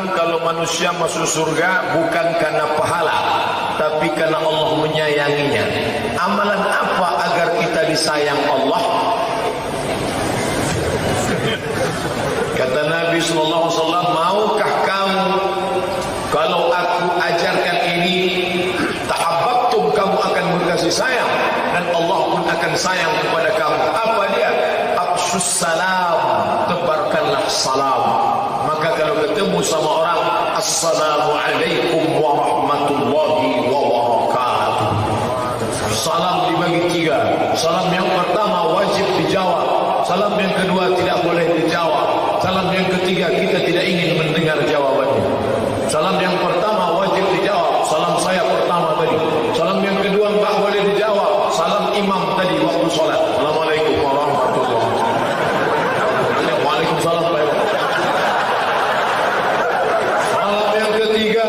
bilang kalau manusia masuk surga bukan karena pahala, tapi karena Allah menyayanginya. Amalan apa agar kita disayang Allah? Kata Nabi SAW, maukah kamu kalau aku ajarkan ini, tahabbtum, kamu akan berkasih sayang, dan Allah pun akan sayang kepada kamu. Apa dia? Afshus salam, tebarkanlah salam. Maka kalau ketemu sama orang, assalamualaikum warahmatullahi wabarakatuh. Salam dibagi 3. Salam yang pertama wajib dijawab. Salam yang kedua tidak boleh dijawab. Salam yang ketiga kita tidak ingin mendengar jawabannya. Salam yang pertama wajib dijawab. Salam saya pertama tadi. Salam yang kedua enggak boleh dijawab. Salam imam tadi waktu sholat. Assalamualaikum warahmatullahi wabarakatuh. Waalaikumsalam. Salam yang ketiga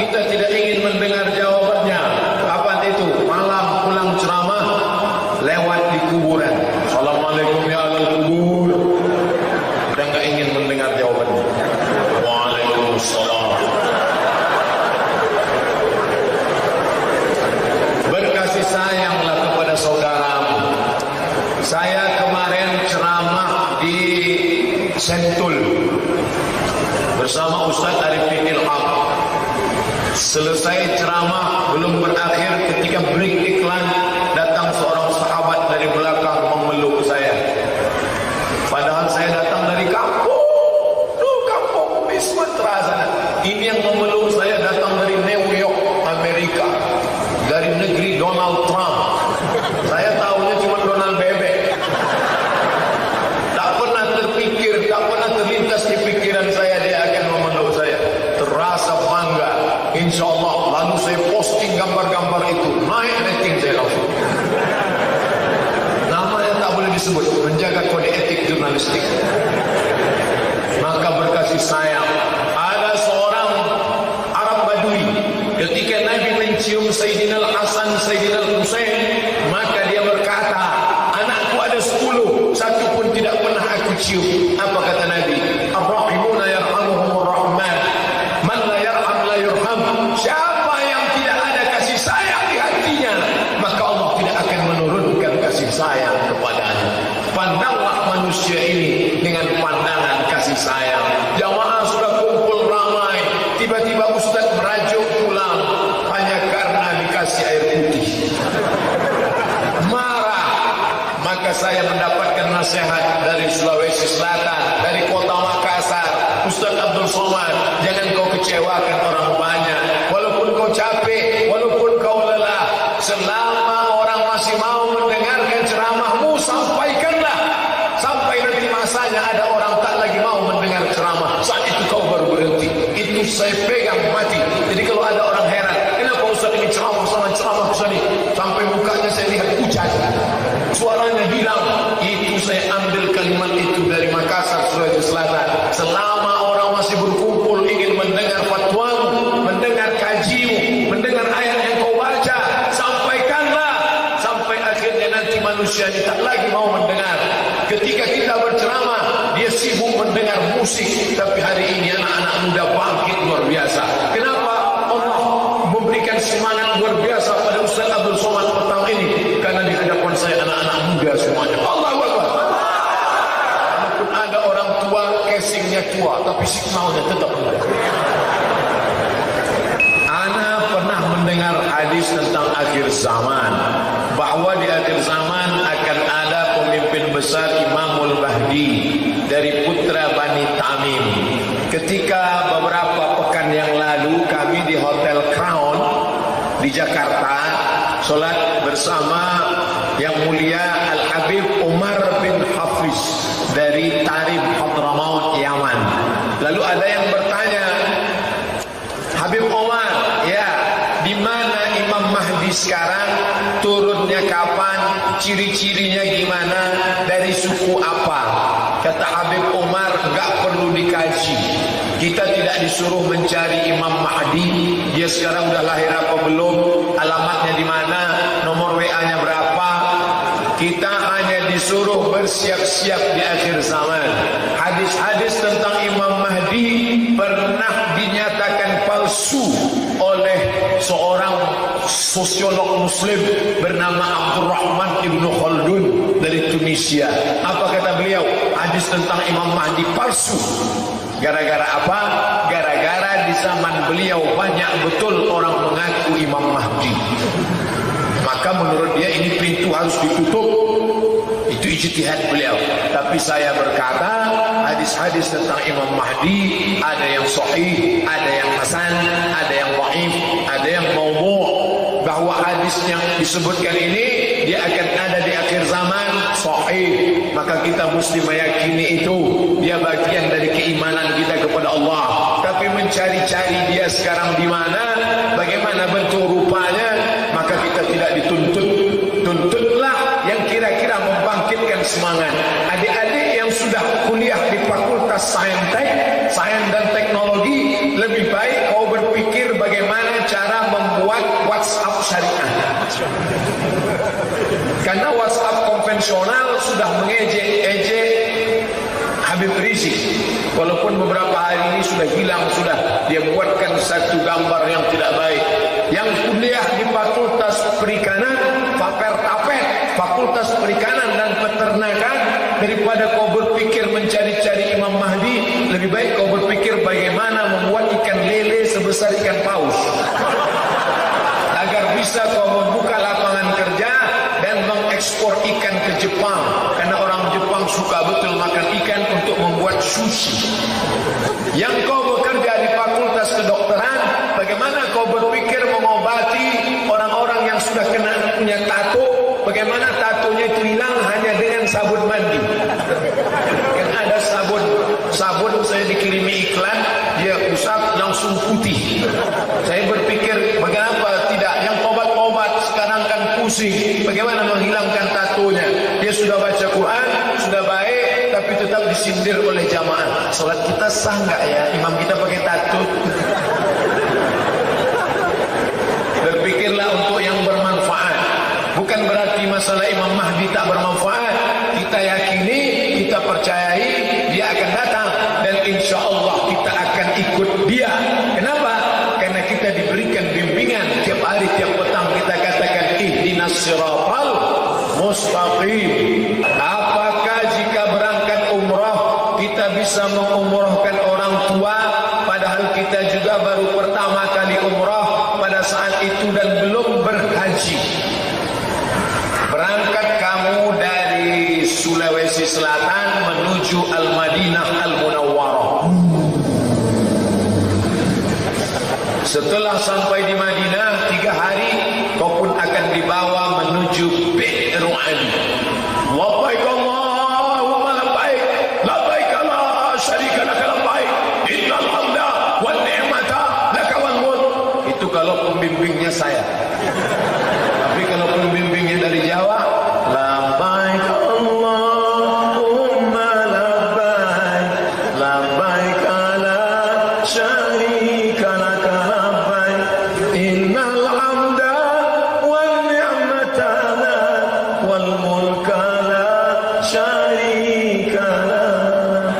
kita tidak ingin mendengar jawabannya. Apa itu? Malam pulang ceramah lewat di kuburan. Assalamualaikum ya ahlul kubur. Dan enggak ingin mendengar jawabannya. Waalaikumsalam. Berkasih sayanglah kepada saudaramu. Saya kemarin ceramah di Sentul bersama Ustaz Arifin Ilham. Selesai ceramah belum berakhir, ketika break iklan datang seorang sahabat dari belakang memeluk saya. Padahal saya datang dari kampung, kampung di Sumatera sana. Ini yang memeluk saya datang dari New York, Amerika, dari negeri Donald Trump. Saya tahunya cuma Donald Bebek. Tak pernah terpikir, tak pernah terlintas di pikiran saya dia akan memeluk saya. Terasa bangga. Insya Allah. Lalu saya posting gambar-gambar itu, naik rating saya langsung. Namanya tak boleh disebut, menjaga kode etik jurnalistik. Maka berkasih sayang. Ada seorang Arab Badui, ketika Nabi mencium Sayyidina Al-Hasan, Sayyidina Al-Husain, maka dia berkata, anakku ada 10, satu pun tidak pernah aku cium. Apa kata Nabi? Ar-Rahimuna yarhamuhumur Rahman, man la yarham la yurham. Siapa yang tidak ada kasih sayang di hatinya, maka Allah tidak akan menurunkan kasih sayang kepadanya. Pandanglah manusia ini dengan pandangan kasih sayang. Jamaah sudah kumpul ramai, tiba-tiba Ustaz merajuk pulang hanya karena dikasih air putih. Marah. Maka saya mendapatkan nasihat dari Sulawesi Selatan, dari kota Makassar. Ustaz Abdul Somad, jangan kau kecewakan orang banyak. Walaupun kau capek, walaupun kau lelah, selama orang masih mau mendengarkan ceramahmu, sampaikanlah. Sampai nanti masanya ada orang tak lagi mau mendengar ceramah, saat itu kau baru berhenti. Itu saya pegang mati. Jadi kalau ada orang heran, kenapa Ustaz ini ceramah Ustaz ini, sampai mukanya saya lihat pucat, suaranya hilang. Itu saya ambil kalimat itu dari Makassar, Sulawesi Selatan. Selama orang masih berkumpul ingin mendengar fatwamu, mendengar kajimu, mendengar ayat yang kau baca, sampaikanlah. Sampai akhirnya nanti manusia ini tak lagi mau mendengar. Ketika kita berceramah, dia sibuk mendengar musik. Tapi hari ini anak-anak muda bangkit luar biasa. Kenapa? Allah memberikan semangat luar biasa pada Ustaz Abdul Somad petang ini. Karena di hadapan saya anak-anak muda semuanya. Allahu Akbar. Walaupun ada orang tua, casingnya tua, tapi signalnya tetap muda. Ana pernah mendengar hadis tentang akhir zaman, bahwa di akhir zaman akan ada pemimpin besar Imamul Mahdi dari putra Bani Tamim. Ketika beberapa pekan yang lalu kami di Hotel Crown di Jakarta sholat bersama yang mulia Al-Habib Umar bin Hafiz dari Tarib Hadramaut Yaman. Lalu ada yang bertanya, Habib Umar, ya, di mana Imam Mahdi sekarang, turunnya kapan, ciri-cirinya gimana, dari suku apa? Kata Habib Umar, enggak perlu dikaji. Kita tidak disuruh mencari Imam Mahdi, dia sekarang udah lahir apa belum, alamatnya di mana, nomor WA-nya berapa. Kita hanya disuruh bersiap-siap di akhir zaman. Hadis-hadis tentang Imam Mahdi pernah dinyatakan palsu oleh seorang sosiolog muslim bernama Abdurrahman Ibn Khaldun dari Tunisia. Apa kata beliau? Hadis tentang Imam Mahdi palsu. Gara-gara apa? Gara-gara di zaman beliau banyak betul orang mengaku Imam Mahdi. Maka menurut dia ini pintu harus ditutup. Itu ijtihad beliau. Tapi saya berkata, hadis-hadis tentang Imam Mahdi ada yang sahih, ada yang hasan, ada yang dhaif, ada yang maudhu'. Bahwa hadis yang disebutkan ini dia akan ada di akhir zaman sahih, maka kita mesti meyakini itu. Dia bagian dari keimanan kita kepada Allah. Tapi mencari-cari dia sekarang di mana, bagaimana bentuk rupanya, maka kita tidak dituntut. Tuntutlah yang kira-kira membangkitkan semangat. Adik-adik yang sudah kuliah di Fakultas Sains dan Teknologi, lebih baik kau berpikir bagaimana cara membuat WhatsApp syariah. Karena WhatsApp konvensional sudah mengejek-ejek Habib Rizik. Walaupun beberapa hari ini sudah hilang, sudah dia buatkan satu gambar yang tidak baik. Yang kuliah di Fakultas Perikanan, Fakultas Perikanan dan Peternakan, daripada kau berpikir mencari-cari Imam Mahdi, lebih baik kau berpikir bagaimana membuat ikan lele sebesar ikan paus. Agar bisa kau membuka lapangan kerja dan mengekspor ikan ke Jepang. Karena orang Jepang suka betul makan ikan untuk membuat sushi. Yang kau bekerja di Fakultas Kedokteran, bagaimana kau berpikir mengobati orang-orang yang sudah punya tato, bagaimana tatonya itu hilang hanya dengan sabun mandi. Kan ada sabun saya dikirimi iklan, dia usap langsung putih. Saya berpikir bagaimana tidak, yang obat-obat sekarang kan pusing, bagaimana menghilangkan tatonya. Dia sudah baca Quran, sudah baik, tapi tetap disindir oleh jamaah. Salat kita sah nggak ya? Imam kita pakai tato. Berpikirlah untuk yang bermanfaat. Bukan berarti masalah Imam Mahdi tak bermanfaat. Kita yakini, kita percayai dia akan datang, dan insya Allah kita akan ikut dia. Kenapa? Karena kita diberikan bimbingan tiap hari, tiap petang kita katakan ihdinas siratal mustaqim. Apakah jika berangkat umrah kita bisa mengumrahkan orang tua, padahal kita juga baru pertama kali umrah pada saat itu dan belum berhaji? Berangkat kamu dari Sulawesi Selatan menuju Al-Madinah Al-Munawwarah. Setelah sampai di Madinah 3 hari, kau pun akan dibawa menuju Bi'ru Ali. Labbaik Allahumma labbaik, labbaik la syarika lak labbaik, innal hamda wan ni'mata lak wal mulk. Itu kalau pembimbingnya saya. Tapi kalau pembimbingnya dari Jawa, labbaik Allahumma labbaik, labbaik la syarika lak labbaik, innal hamda wan ni'mata lak wal mulka la syarika lak.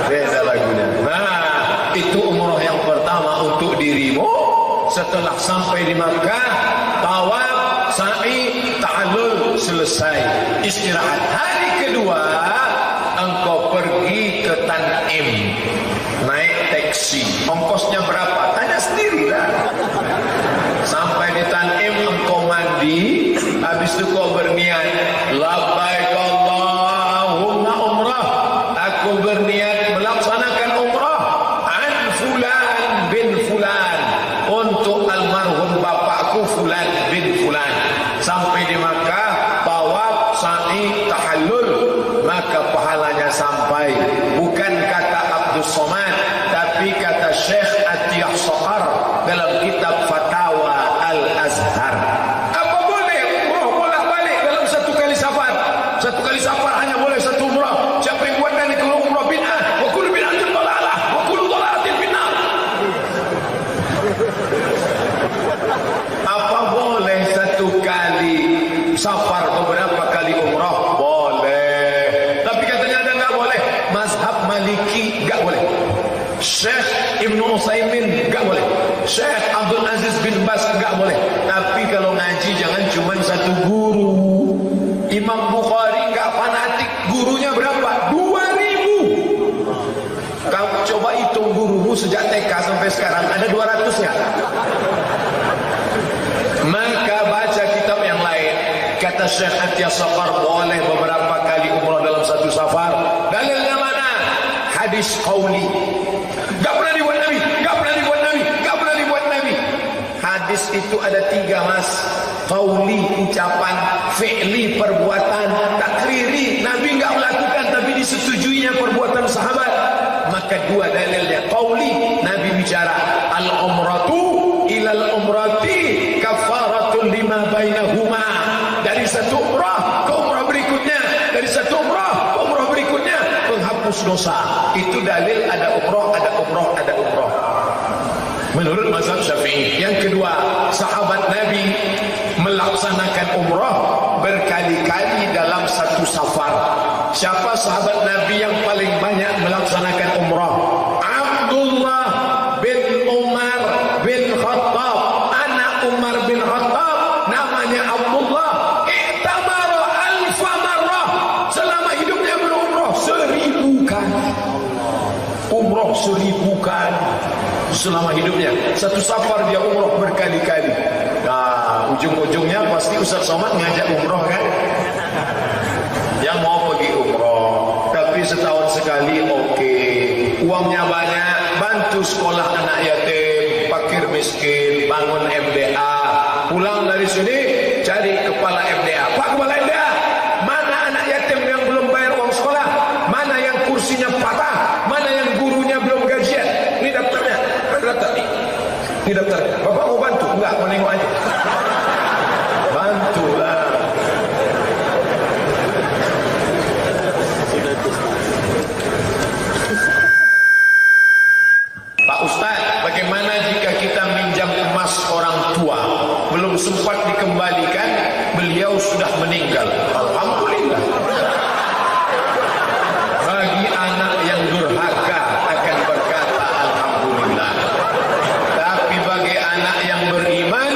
Beda lagunya. Nah, itu umrah yang pertama untuk dirimu. Setelah sampai di Makkah, tawaf, sa'i, tahallul, selesai, istirahat. Hari kedua engkau pergi ke Tanim, naik taksi. Ongkosnya berapa? Tanya sendirilah. Sampai di Tanim engkau mandi, habis itu kau berniat, labbaik Allahumma umrah, aku berniat melaksanakan umrah an fulan bin fulan, untuk almarhum bapakku fulan bin fulan. Sampai di Makkah, tawaf, sa'i, tahallul, maka pahalanya sampai. Bukan kata Abdul Somad, tapi kata Syekh Atiyah Sohar dalam kitab Fatawa Al-Azhar. Apa boleh umrah bolak-balik dalam satu kali safar? Satu kali safar hanya boleh satu umrah. Siapa yang buat dari kalau umrah bid'ah, wa kullu bid'atin dhalalah, wa kullu dhalalatin finnar. Apa boleh satu kali safar beberapa kali umrah? Boleh. Tapi katanya ada nggak boleh? mazhab Maliki gak boleh, Syekh Ibnu Utsaimin gak boleh, Syekh Abdul Aziz bin Bas gak boleh. Tapi kalau ngaji jangan cuma satu guru. Imam Bukhari gak fanatik, gurunya berapa? 2000. Kamu coba hitung gurumu sejak TK sampai sekarang, ada 200-nya. Maka baca kitab yang lain. Kata Syekh Atiyas Safar, boleh beberapa kali umrah dalam satu safar. Dalilnya mana? Hadis qauli. Gak pernah dibuat Nabi, gak pernah dibuat Nabi, gak pernah dibuat Nabi. Hadis itu ada 3 mas. Qauli ucapan, fi'li perbuatan, takriri Nabi gak melakukan tapi disetujuinya perbuatan sahabat. Maka 2 dalilnya. Qauli, Nabi bicara, al-umratu ilal umrati kafaratun lima bainahuma. Dari satu umrah ke umrah berikutnya, dari satu umrah ke umrah berikutnya penghapus dosa. Itu dalil ada umrah, ada umrah, ada umrah. Menurut mazhab Syafi'i. Yang kedua, sahabat Nabi melaksanakan umrah berkali-kali dalam satu safar. Siapa sahabat Nabi yang paling banyak melaksanakan umrah? Abdullah bin Umar bin Khattab. Anak Umar bin Khattab namanya Abdullah. I'tamara alfa marrah. Selama hidupnya berumrah 1000 kali. Umrah 1000 kali selama hidupnya. Satu safar dia umrah berkali-kali. Nah, ujung-ujungnya pasti Ustaz Somad ngajak umrah kan? Yang mau pergi umrah, tapi setahun sekali oke. Uangnya banyak, bantu sekolah anak yatim, fakir miskin, bangun MDA. Pulang dari sini cari kepala MDA. Pak kepala MDA, mana anak yatim yang belum bayar uang sekolah? Mana yang kursinya patah? Mana yang gurunya belum gajian? Ini daftarnya. Ini daftarnya. Bapak mau bantu? Enggak, mau nengok aja. Bantulah. Pak Ustaz, bagaimana jika kita minjam emas orang tua, belum sempat dikembalikan, beliau sudah meninggal? Alhamdulillah. Bagi anak yang durhaka akan berkata alhamdulillah. Tapi bagi anak yang beriman,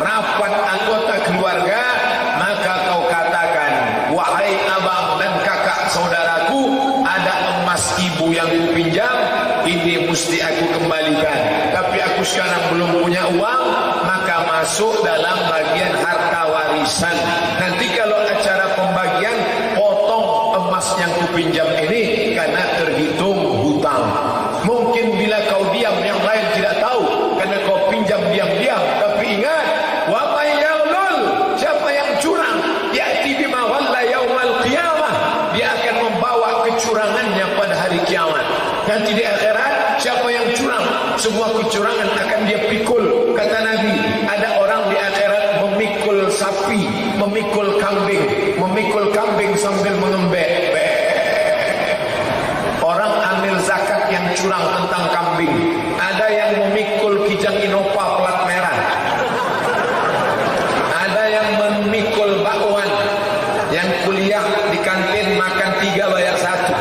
rapat anggota keluarga, maka kau katakan, wahai abang dan kakak saudaraku, ada emas ibu yang kupinjam, ini mesti aku kembalikan. Tapi aku sekarang belum punya uang, maka masuk dalam bagian harta warisan. Nanti kalau acara pembagian, potong emas yang kupinjam ini karena terhitung hutang. Mungkin bila kau diam, yang lain tidak tahu karena kau pinjam diam-diam. Tapi ingat, wa may yaghlul, siapa yang curang, ya'ti bima ghalla yaumal qiyamah, dia akan membawa kecurangannya pada hari kiamat. Nanti di akhirat, siapa yang curang, semua kecurangan akan dia pikul. Kata Nabi, ada orang di akhirat memikul sapi, memikul kambing sambil mengembek. Orang ambil zakat yang curang tentang kambing. Ada yang memikul kijang Innova plat merah. Ada yang memikul bakwan. Yang kuliah di kantin makan 3 bayar 1.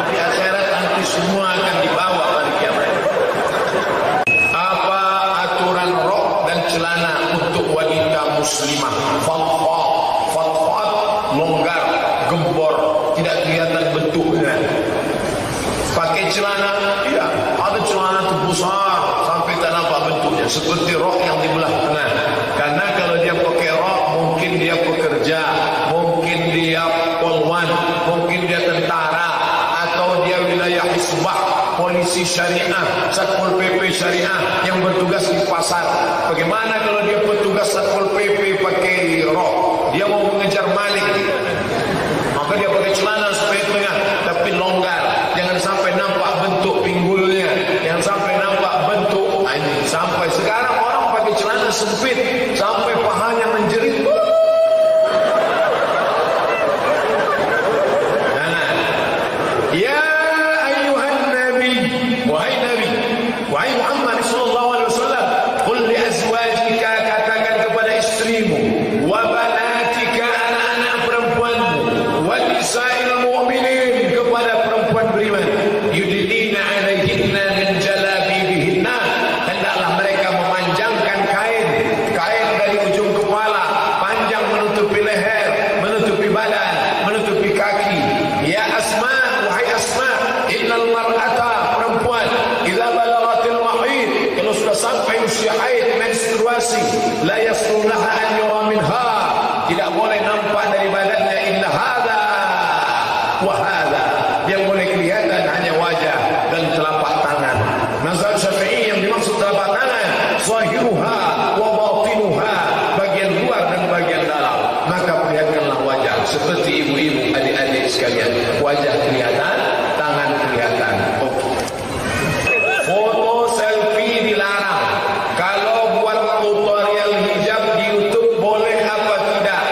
Di akhirat nanti semua akan dibawa pada kiamat. Apa aturan rok dan celana untuk wanita muslimah? Fatfat, longgar, gembor, tidak kelihatan bentuknya. Pakai celana, iya, ada celana itu besar sampai tak nampak bentuknya, seperti rok yang di belah tengah. Karena kalau dia pakai rok, mungkin dia pekerja, mungkin dia polwan, mungkin dia tentara, atau dia wilayah hisbah, polisi syariah, Satpol PP syariah yang bertugas di pasar. Bagaimana kalau dia petugas Satpol PP pakai rok? Dia mau mengejar maling, maka dia pakai celana supaya tengah tapi longgar, jangan sampai nampak bentuk pinggulnya, jangan sampai nampak bentuk ini. Sampai sekarang orang pakai celana sempit sampai pahanya menjerit. Ya ayuhan nabi, wahai nabi, wahai Muhammad sallallahu alaihi wasallam, qul li azwajika, katakan kepada istrimu, wa banatika, anak-anak perempuanmu, wa nisa'il mu'minin, innal mar'ata, perempuan, idza balaghatil mahid, kalau sudah sampai usia haid menstruasi, la yaslunaha an yura minha, tidak boleh nampak dari badannya illa hadza wa hadza, yang boleh kelihatan hanya wajah dan telapak tangan. Mazhab Syafi'i yang dimaksud telapak tangan zahiruha wa batinuha, bagian luar dan bagian dalam. Maka perlihatkanlah wajah seperti ibu-ibu, adik-adik sekalian, wajah kelihatan, tangan kelihatan. Foto selfie dilarang. Kalau buat tutorial hijab di YouTube boleh apa tidak?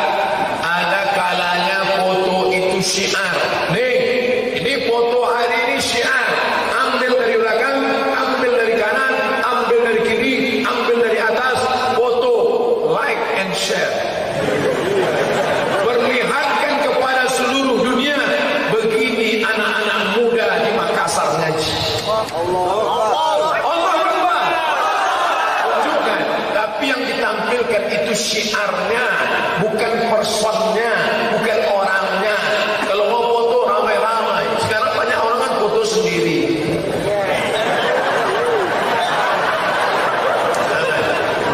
Ada kalanya foto itu syiar. Nih, ini foto hari ini syiar. Ambil dari belakang, ambil dari kanan, ambil dari kiri, ambil dari atas. Foto, like and share. Perlihatkan kepada seluruh dunia, begini anak-anak muda di Makassar ngaji. Allah Akbar. Tunjukkan. Tapi yang ditampilkan itu syiarnya, bukan personnya, bukan orangnya. Kalau mau foto ramai-ramai, sekarang banyak orang kan foto sendiri.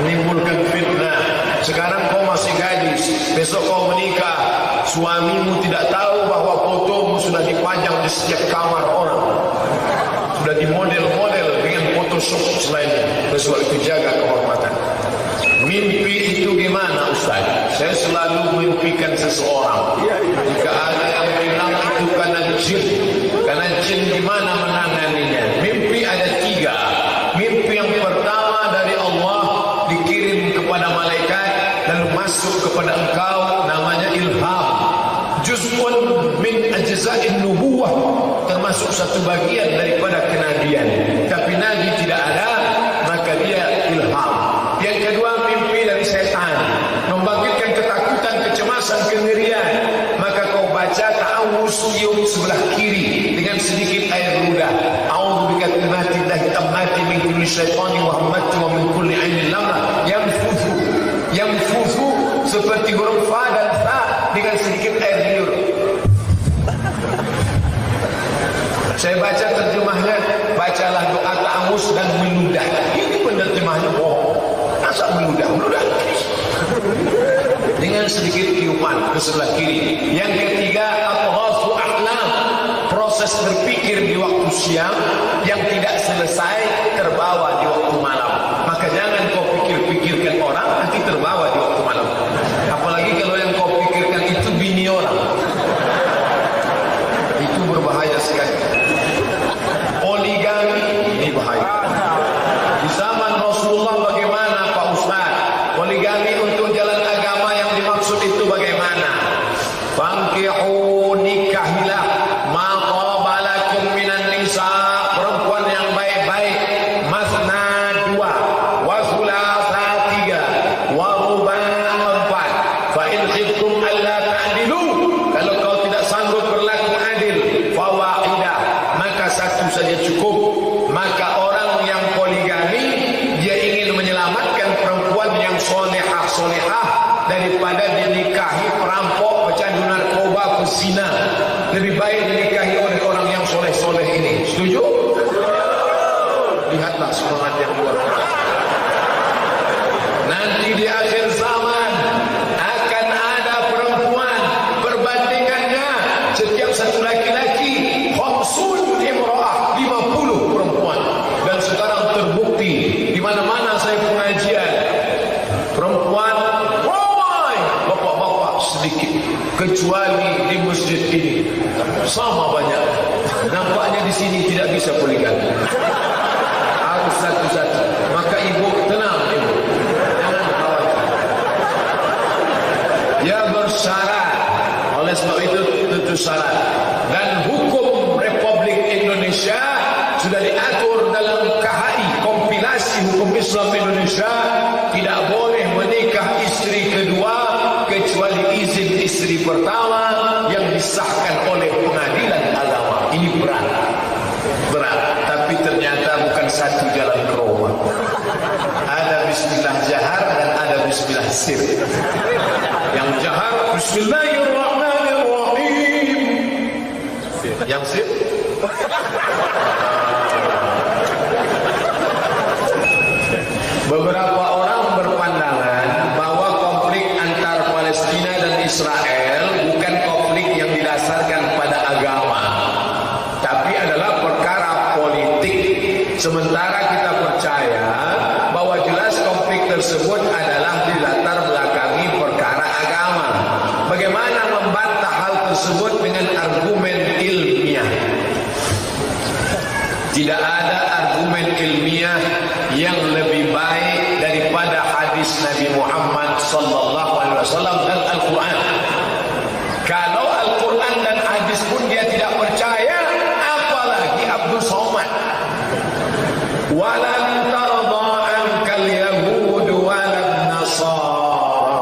Menimbulkan fitnah. Sekarang kau masih gadis, besok kau menikah, suamimu tidak tahu bahwa fotomu sudah dipajang di setiap kamar orang, sudah dimodel-model dengan Photoshop selain. Besok itu jaga kehormatan. Mimpi itu gimana Ustaz? Saya selalu mimpikan seseorang. Jika ada yang bilang itu karena jin gimana menanganinya? Mimpi ada 3. Mimpi yang pertama dari Allah, dikirim kepada malaikat lalu masuk kepada engkau, namanya ilham. Juz'un min ajza'in nubuwah, termasuk satu bagian daripada kenabian. Tapi nabi tidak ada, maka dia ilham. Yang kedua, mimpi dari setan, membangkitkan ketakutan, kecemasan, kengerian. Maka kau baca ta'awuz tiup sebelah kiri dengan sedikit air ludah. A'udzu bikalimatillahi tammati min kulli syaitani wa hammati wa min kulli 'ainin lamma. Yanfuthu seperti huruf fa dan ta dengan sedikit air liur. Saya baca terjemahnya, bacalah doa ta'awuz dan meludah. Ini penerjemahnya bohong. Masa meludah dengan sedikit tiupan ke sebelah kiri. Yang ketiga, atghasu ahlam, proses berpikir di waktu siang yang tidak selesai terbawa di waktu malam. Maka jangan kau pikirkan orang, nanti terbawa di waktu malam. Apalagi kalau yang kau pikirkan itu bini orang, itu berbahaya sekali. Poligami ini bahaya. Di zaman Rasulullah bagaimana Pak Ustaz? Poligami untuk jalan agama yang dimaksud itu bagaimana? Fankihu, nikahilah ma qaba lakum minan nisa, perempuan yang baik-baik, masna 2, wa thulatha 3, wa ruba 4. Fa in khiftum alla ta'dilu, kalau kau tidak sanggup berlaku adil, fa wahidah, maka satu saja cukup. Maka orang yang poligami, dia ingin menyelamatkan perempuan yang solehah daripada dinikahi perampok, pecandu narkoba, pezina. Lebih baik dinikahi oleh orang yang soleh-soleh ini. Setuju? Lihatlah semangat yang luar biasa. Nanti di akhir zaman akan ada perempuan, perbandingannya setiap satu laki-laki 50 imra'ah, 50 perempuan. Dan sekarang terbukti di mana-mana saya pengajian, perempuan ramai, bapak-bapak sedikit, kecuali di masjid ini sama banyak. Nampaknya di sini tidak bisa poligami, harus satu-satu. Maka ibu tenang, ibu, jangan khawatir. Ya bersyarat, oleh sebab itu tentu syarat. Dan hukum Republik Indonesia sudah diatur dalam KHI, kompilasi hukum Islam Indonesia, tidak boleh menikah istri kedua kecuali izin istri pertama yang disahkan oleh pengadilan agama. Ini berat, tapi ternyata bukan satu jalan ke Roma. Ada bismillah jahar dan ada bismillah sir. Yang jahar Bismillahirrahmanirrahim, yang sir Beberapa orang berpandangan bahwa konflik antar Palestina dan Israel bukan konflik yang didasarkan pada agama, tapi adalah perkara politik. Sementara kita percaya bahwa jelas konflik tersebut adalah dilatar belakangi perkara agama. Bagaimana membantah hal tersebut dengan argumen ilmiah? Tidak ada argumen ilmiah yang lebih baik daripada hadis Nabi Muhammad sallallahu alaihi wasallam dan Al-Qur'an. Kalau Al-Qur'an dan hadis pun dia tidak percaya, apalagi Abdul Somad. Walan tarda ankal yahud walan nasara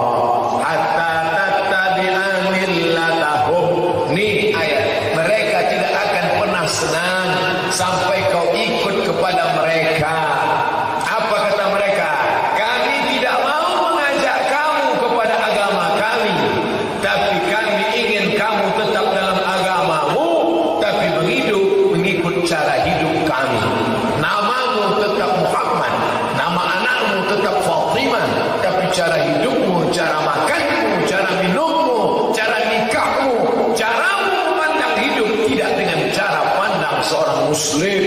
hatta tattabi'a millatahum. Nih ayat, mereka tidak akan pernah senang sampai kau ikut kepada mereka. Apa kata mereka? Kami tidak mau mengajak kamu kepada agama kami, tapi kami ingin kamu tetap dalam agamamu, tapi mengikut cara hidup kami. Namamu tetap Muhammad, nama anakmu tetap Fatimah, tapi cara hidupmu, cara makanmu, cara minummu, cara nikahmu, caramu memandang hidup tidak dengan cara pandang seorang muslim.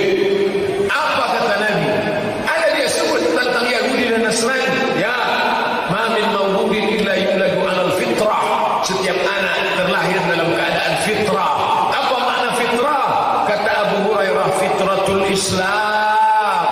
Apa kata Nabi? Ada dia sebut tentang Yahudi dan Nasrani. Ya, ma min mauludin illa yuladu 'alal fitrah. Setiap anak terlahir dalam keadaan fitrah. Apa makna fitrah? Kata Abu Hurairah, fitratul Islam.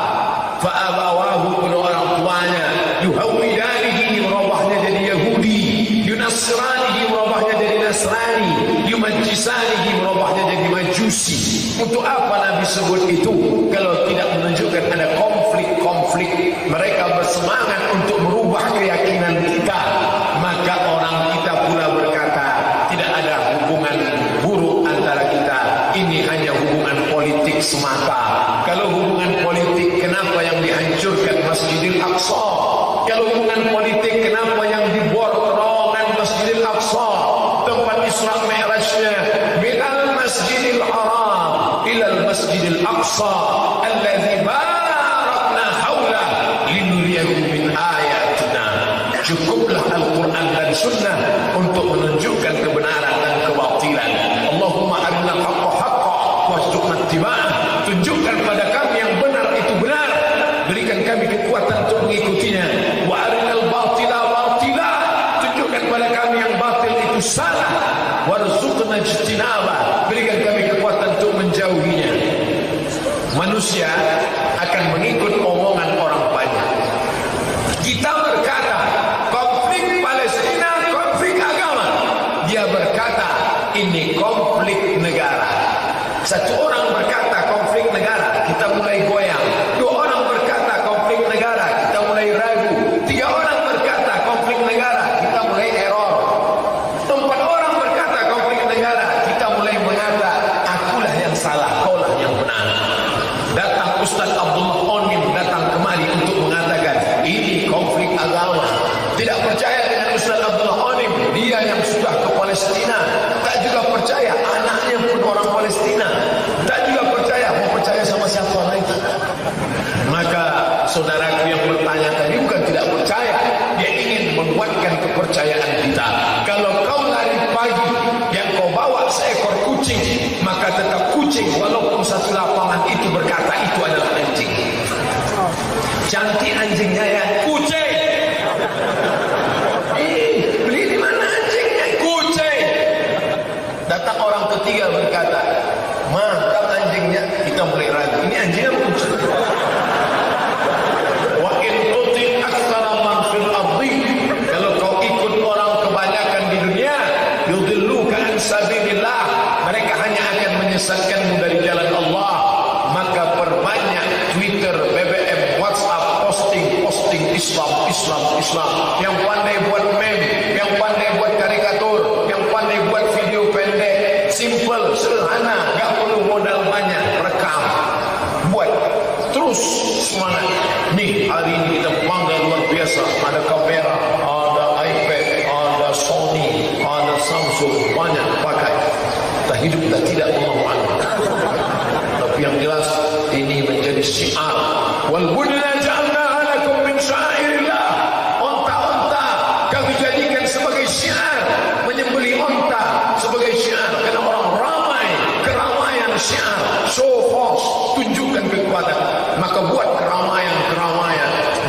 Fa abawahu, kedua orang tuanya, yuhawidanihi, merubahnya jadi Yahudi, yunasranihi, merubahnya jadi Nasrani, yumajjisanihi, merubahnya jadi Majusi. Untuk apa Nabi sebut itu kalau tidak menunjukkan ada konflik-konflik? Mereka bersemangat untuk merubah keyakinan kita. Maka orang kita pula berkata, tidak ada hubungan buruk antara kita, ini hanya hubungan politik semata. Kalau hubungan politik, kenapa yang dihancurkan Masjidil Aqsa? Kalau hubungan politik, kenapa yang dibor terowongan Masjidil Aqsa? Tempat Isra Mi'rajnya minal Masjidil Haram ilal Masjidil Aqsa alladzi barakna haulah linuriyahu min ayatina. Cukuplah Al-Quran dan Sunnah untuk menunjukkan kebenaran dan kebatilan. Allahumma arinal haqqa haqqa warzuqna ittiba'ah. Tunjukkan pada kami yang benar itu benar, berikan kami kekuatan untuk mengikutinya. Wa arinal batila batila. Tunjukkan pada kami yang batil itu salah. Warzuqna ijtinabah. Berikan kami kekuatan untuk menjauhinya. Manusia akan mengikut omongan orang banyak. Kita berkata konflik Palestina konflik agama, dia berkata ini konflik negara. Satu orang berkata konflik negara, kita mulai goyang. Dua orang berkata konflik negara, kita mulai ragu. Tiga orang berkata konflik negara, kita mulai error. Empat orang berkata konflik negara, kita mulai mengata akulah yang salah, kaulah yang benar. Datang Ustaz Abdullah Onim datang kemari untuk mengatakan ini konflik agama. Tidak percaya dengan Ustaz Abdullah Onim, dia yang sudah ke Palestina. Tak juga percaya anaknya pun orang Palestina. Tak juga percaya, mau percaya sama siapa lagi? Maka saudaraku yang bertanya tadi bukan tidak percaya, dia ingin menguatkan kepercayaan kita. Kalau kau lari pagi yang kau bawa seekor kucing, maka tetap kucing walaupun satu lapangan itu berkata itu adalah anjing. Cantik anjingnya ya, kucing. Beli di mana anjingnya? Kucing. Datang orang ketiga berkata, mantap anjingnya. Kita mulai ragu, ini anjingnya kucing. Wa in tuti aktsara man fil ardi, kalau kau ikut orang kebanyakan di dunia, yudilluka an sabilillah, mereka hanya akan menyesatkanmu dari jalan Allah. Maka perbanyak Twitter, BBM, WhatsApp, posting Islam. Yang pandai buat meme, yang pandai buat karikatur, yang pandai buat video pendek, simple, sederhana, gak perlu modal banyak, rekam, buat, terus semangat. Nih hari ini kita bangga luar biasa, ada kamera, ada iPad, ada Sony, ada Samsung, banyak pakai. Kita hidup kita tidak mau syiar. Wal budna ja'alnaha lakum min syairillah. Onta-onta kami jadikan sebagai syiar, menyembelih onta sebagai syiar karena orang ramai, keramaian syiar, show force, tunjukkan kekuatan. Maka buat keramaian.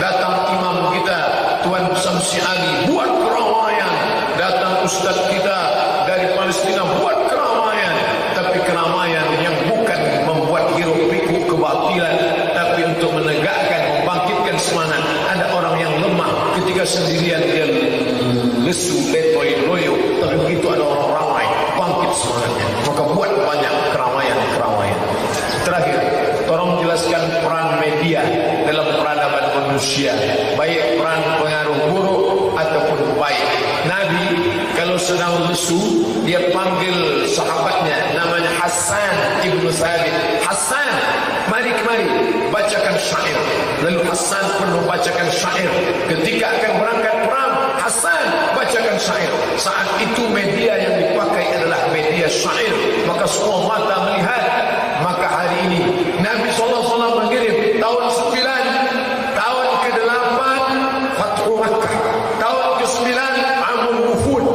Datang imam kita Tuan Samsi Ali, buat keramaian. Datang ustaz kita dari Palestina, buat keramaian. Tapi keramaian yang bukan membuat hiruk pikuk kebatilan, tapi untuk menegakkan, membangkitkan semangat. Ada orang yang lemah ketika sendirian, dia lesu, letoy, loyo. Tapi begitu ada orang ramai, bangkit semangatnya. Maka buat banyak keramaian. Terakhir, tolong jelaskan peran media dalam peradaban manusia, baik peran pengaruh buruk ataupun baik. Nabi kalau sedang lesu, dia panggil sahabatnya namanya Hasan ibnu Thabit. Hasan, mari kemari, bacakan syair. Lalu Hasan pun membacakan syair. Ketika akan berangkat perang, Hasan bacakan syair. Saat itu media yang dipakai adalah media syair, maka semua mata melihat. Maka hari ini Nabi SAW mengirim tahun 9, tahun ke-8 Fathu Makkah, tahun ke-9 Amul Wufud.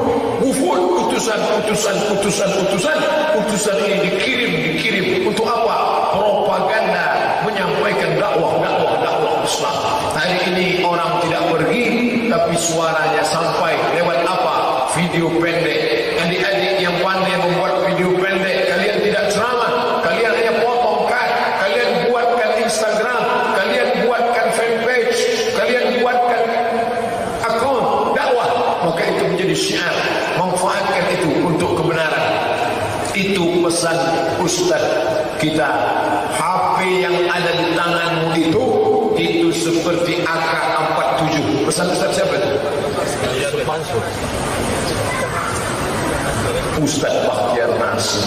Utusan ini dikirim untuk apa? Propaganda, menyampaikan dakwah Islam. Hari ini orang tidak pergi, tapi suaranya sampai lewat apa? Video pendek. Adik-adik yang pandai membuat video pendek, kalian tidak ceramah, kalian hanya potong cut, kalian buatkan Instagram, kalian buatkan fanpage, kalian buatkan akun dakwah, maka itu menjadi syiar. Manfaatkan itu untuk kebenaran. Itu pesan Ustaz kita. HP yang ada di tanganmu itu seperti AK-47. Pesan Ustaz siapa itu? Ustaz Bakhtiar Nasir.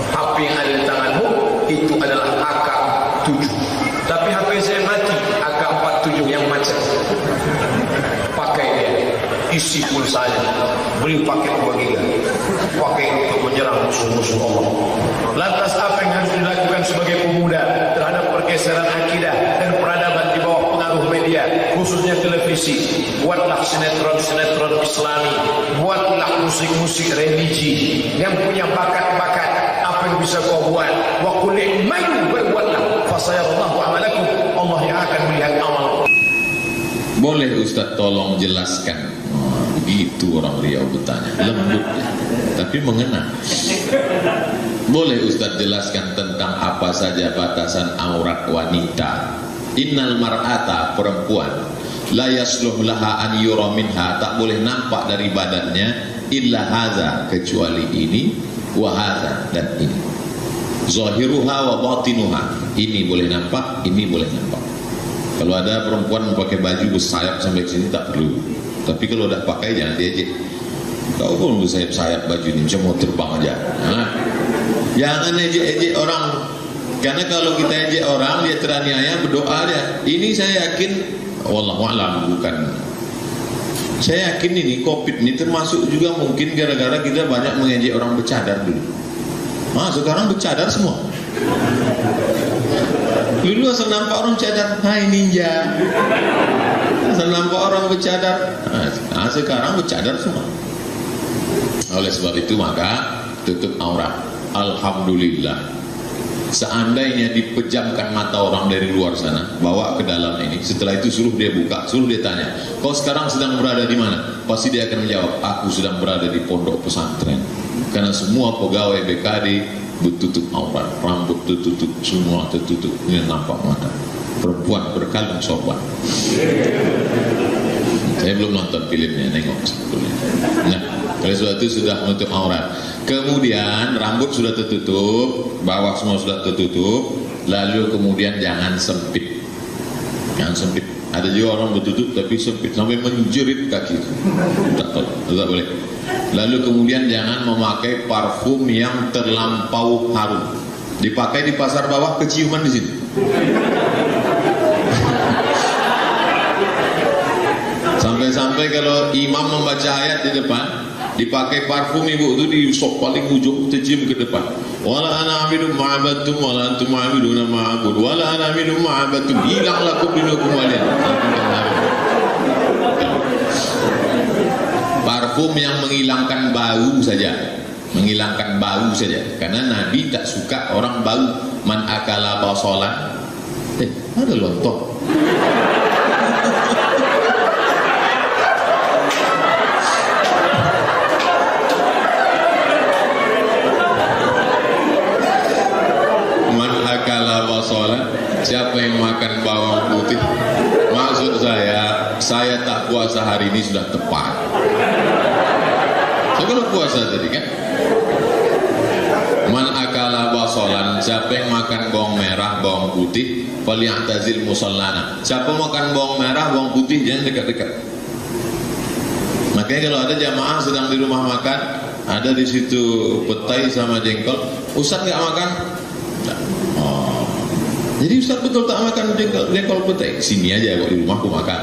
HP yang ada di tanganmu itu adalah AK-7. Tapi HP saya mati, AK-47 yang macet. Pakai dia, isi pulsanya, beli paket 2 giga, pakai untuk menyerang musuh-musuh Allah. Lantas apa yang harus dilakukan sebagai pemuda terhadap pergeseran akidah dan peradaban di bawah pengaruh media, khususnya televisi? Buatlah sinetron Islami, buatlah musik religi. Yang punya bakat-bakat, apa yang bisa kau buat? Wa qul i'malu, berbuatlah, fasayarallahu amalakum, Allah yang akan melihat amal. Boleh Ustaz tolong jelaskan? Begitu orang Riau bertanya, lembut ya, tapi mengena. Boleh Ustaz jelaskan tentang apa saja batasan aurat wanita? Innal mar'ata, perempuan, la yasluh laha an yura minha, tak boleh nampak dari badannya, illa hadza, kecuali ini, wa hadza, dan ini. Zahiruha wa batinuha, ini boleh nampak, ini boleh nampak. Kalau ada perempuan pakai baju bersayap sampai sini tak perlu. Tapi kalau udah pakai jangan diejek. Kau pun bersayap-sayap baju ini, macam mau terbang aja. Nah, jangan ejek-ejek orang. Karena kalau kita ejek orang, dia teraniaya, berdoa dia. Ini saya yakin, wallahu a'lam, bukan. Saya yakin ini COVID ini termasuk juga mungkin gara-gara kita banyak mengejek orang bercadar dulu. Nah, sekarang bercadar semua. Dulu asal nampak orang cadar, hai ninja. Asal nampak orang bercadar. Nah, sekarang bercadar semua. Oleh sebab itu maka tutup aurat. Alhamdulillah. Seandainya dipejamkan mata orang dari luar sana, bawa ke dalam ini, setelah itu suruh dia buka, suruh dia tanya, kau sekarang sedang berada di mana? Pasti dia akan menjawab, aku sedang berada di pondok pesantren. Karena semua pegawai BKD bertutup aurat, rambut tertutup, semua tertutup, ini nampak mata. Perempuan berkalung sorban. Saya belum nonton filmnya, nengok sebetulnya. Nah, kalau sebab itu sudah menutup aurat. Kemudian rambut sudah tertutup, bawah semua sudah tertutup, lalu kemudian jangan sempit. Jangan sempit. Ada juga orang bertutup tapi sempit sampai menjerit kaki. Tak boleh. Lalu kemudian jangan memakai parfum yang terlampau harum. Dipakai di pasar bawah, keciuman di sini. Sampai-sampai kalau imam membaca ayat di depan, dipakai parfum ibu itu di sok paling ujung, tercium ke depan. Wala ana amidu ma'abatum wala antum ma'abiduna ma'abud wala ana amidu ma'abatum, hilang lakum dinukum walian. Parfum yang menghilangkan bau saja, menghilangkan bau saja, karena Nabi tak suka orang bau. Man akala basolan, ada lontong. Man akala basolan, siapa yang makan bawang putih? Maksud saya tak puasa hari ini sudah tepat. Saya kalau puasa tadi kan. Man akala basolan, siapa yang makan bawang merah, bawang putih, falyatazil musallana. Siapa makan bawang merah, bawang putih, jangan dekat-dekat. Makanya kalau ada jamaah sedang di rumah makan, ada di situ petai sama jengkol, Ustaz nggak makan? Nggak. Oh. Jadi Ustaz betul tak makan jengkol petai? Sini aja kok di rumahku makan.